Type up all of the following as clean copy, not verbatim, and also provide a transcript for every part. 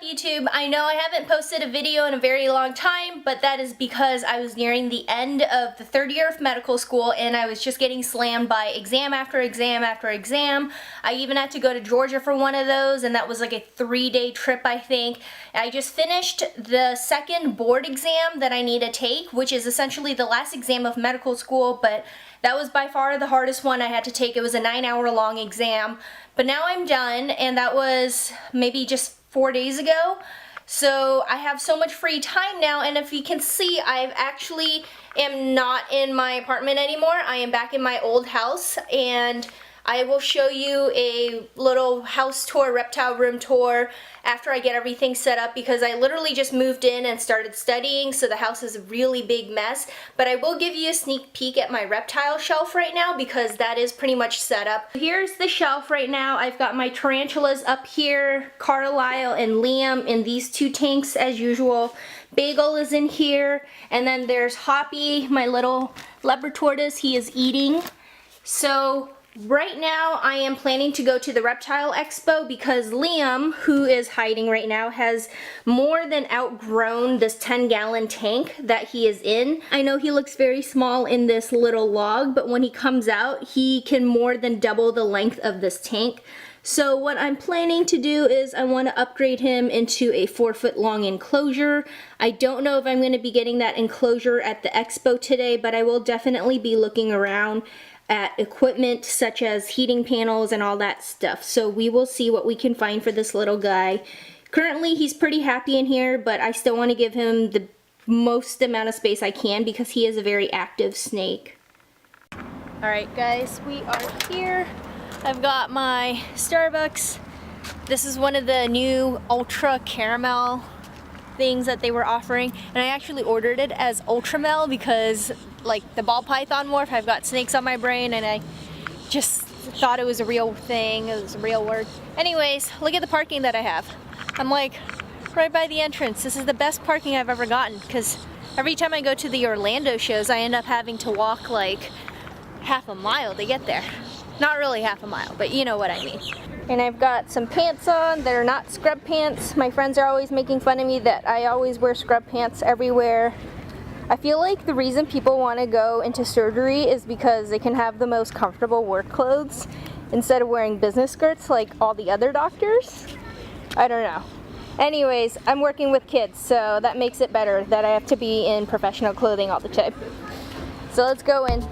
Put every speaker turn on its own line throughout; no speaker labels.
YouTube? I know I haven't posted a video in a very long time, but that is because I was nearing the end of the third year of medical school and I was just getting slammed by exam after exam after exam. I even had to go to Georgia for one of those, and that was like a 3-day trip, I think. I just finished the second board exam that I need to take, which is essentially the last exam of medical school, but that was by far the hardest one I had to take. It was a 9-hour long exam, but now I'm done, and that was maybe just 4 days ago. So I have so much free time now, and if you can see, I actually am not in my apartment anymore. I am back in my old house, and I will show you a little house tour, reptile room tour, after I get everything set up, because I literally just moved in and started studying, so the house is a really big mess. But I will give you a sneak peek at my reptile shelf right now, because that is pretty much set up. Here's the shelf right now. I've got my tarantulas up here, Carlisle and Liam in these 2 tanks as usual. Bagel is in here, and then there's Hoppy, my little leopard tortoise. He is eating. So right now I am planning to go to the Reptile Expo because Liam, who is hiding right now, has more than outgrown this 10-gallon tank that he is in. I know he looks very small in this little log, but when he comes out, he can more than double the length of this tank. So what I'm planning to do is I want to upgrade him into a 4-foot long enclosure. I don't know if I'm going to be getting that enclosure at the expo today, but I will definitely be looking around at equipment such as heating panels and all that stuff. So we will see what we can find for this little guy. Currently he's pretty happy in here, but I still want to give him the most amount of space I can because he is a very active snake. Alright guys, we are here. I've got my Starbucks. This is one of the new ultra caramel things that they were offering, and I actually ordered it as Ultramel because, like, the ball python morph, I've got snakes on my brain and I just thought it was a real thing, it was a real word. Anyways, look at the parking that I have. I'm like right by the entrance. This is the best parking I've ever gotten because every time I go to the Orlando shows I end up having to walk like half a mile to get there. Not really half a mile, but you know what I mean. And I've got some pants on that are not scrub pants. My friends are always making fun of me that I always wear scrub pants everywhere. I feel like the reason people want to go into surgery is because they can have the most comfortable work clothes instead of wearing business skirts like all the other doctors. I don't know. Anyways, I'm working with kids, so that makes it better that I have to be in professional clothing all the time. So let's go in.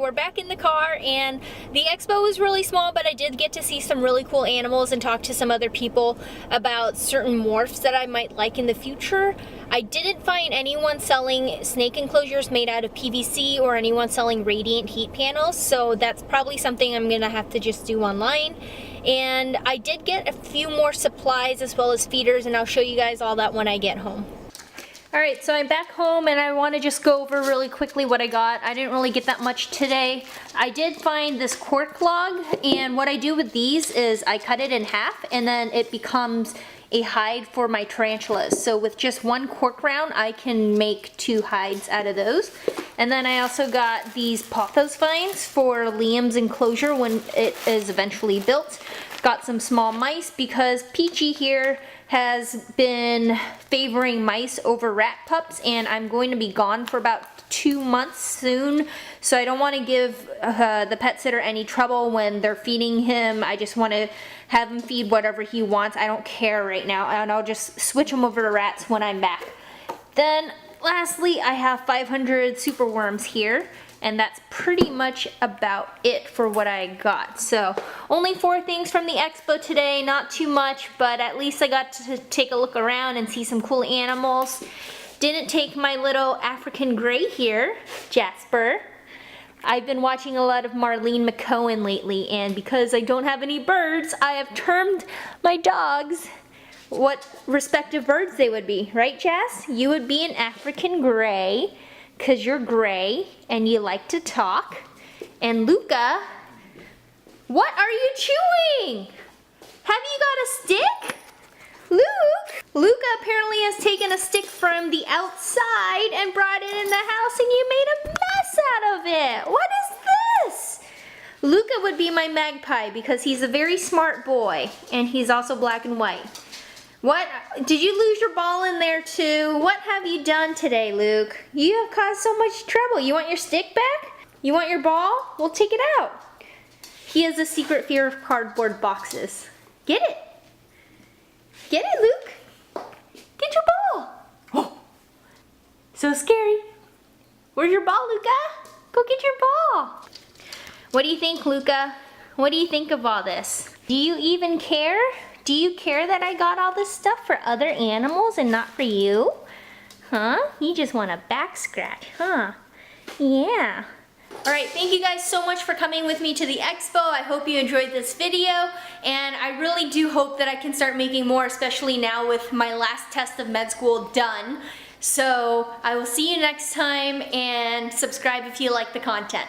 we're back in the car, and the expo was really small, but I did get to see some really cool animals and talk to some other people about certain morphs that I might like in the future. I didn't find anyone selling snake enclosures made out of PVC or anyone selling radiant heat panels, so that's probably something I'm gonna have to just do online. And I did get a few more supplies as well as feeders, and I'll show you guys all that when I get home. Alright, so I'm back home and I want to just go over really quickly what I got. I didn't really get that much today. I did find this cork log, and what I do with these is I cut it in half and then it becomes a hide for my tarantulas. So with just one cork round, I can make 2 hides out of those. And then I also got these pothos vines for Liam's enclosure when it is eventually built. Got some small mice because PIXIE here has been favoring mice over rat pups, and I'm going to be gone for about 2 months soon, so I don't want to give the pet sitter any trouble when they're feeding him. I just want to have him feed whatever he wants. I don't care right now, and I'll just switch him over to rats when I'm back. Then lastly, I have 500 super worms here, and that's pretty much about it for what I got. So only 4 things from the expo today, not too much, but at least I got to take a look around and see some cool animals. Didn't take my little African gray here, Jasper. I've been watching a lot of Marlene McCohen lately, and because I don't have any birds, I have termed my dogs what respective birds they would be. Right, Jas? You would be an African gray, because you're gray and you like to talk. And Luca, what are you chewing? Have you got a stick? Luca apparently has taken a stick from the outside and brought it in the house, and you made a mess out of it. What is this? Luca would be my magpie because he's a very smart boy, and he's also black and white. What? Did you lose your ball in there too? What have you done today, Luke? You have caused so much trouble. You want your stick back? You want your ball? We'll take it out. He has a secret fear of cardboard boxes. Get it. Get it, Luke. Get your ball. Oh, so scary. Where's your ball, Luca? Go get your ball. What do you think, Luca? What do you think of all this? Do you even care? Do you care that I got all this stuff for other animals and not for you? Huh? You just want a back scratch, huh? Yeah. Alright, thank you guys so much for coming with me to the expo. I hope you enjoyed this video, and I really do hope that I can start making more, especially now with my last test of med school done. So I will see you next time, and subscribe if you like the content.